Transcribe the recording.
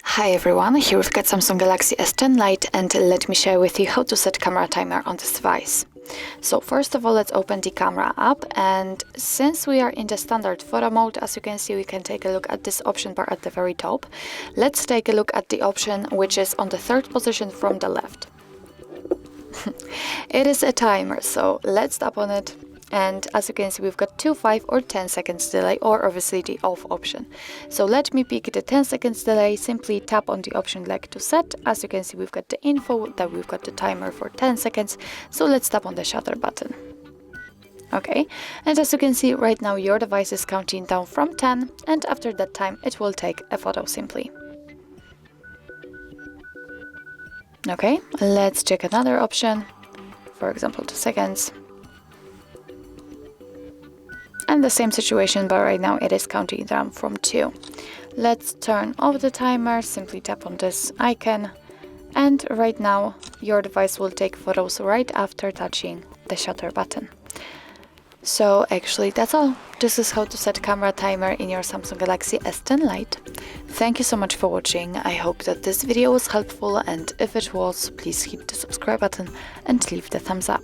Hi everyone, here we've got Samsung Galaxy S10 Lite, and let me share with you how to set camera timer on this device. So first of all, let's open the camera app, and since we are in the standard photo mode, as you can see, we can take a look at this option bar at the very top. Let's take a look at the option which is on the third position from the left. It is a timer, so let's tap on it. And as you can see, we've got 2, 5 or 10 seconds delay, or obviously the off option. So let me pick the 10 seconds delay. Simply tap on the option like to set. As you can see, we've got the info that we've got the timer for 10 seconds. So let's tap on the shutter button. Okay, and as you can see right now, your device is counting down from 10, and after that time it will take a photo simply. Okay, let's check another option, for example 2 seconds. And the same situation, but right now it is counting down from 2. Let's turn off the timer, simply tap on this icon, and right now your device will take photos right after touching the shutter button. So actually that's all. This is how to set camera timer in your Samsung Galaxy S10 Lite. Thank you so much for watching. I hope that this video was helpful, and if it was, please hit the subscribe button and leave the thumbs up.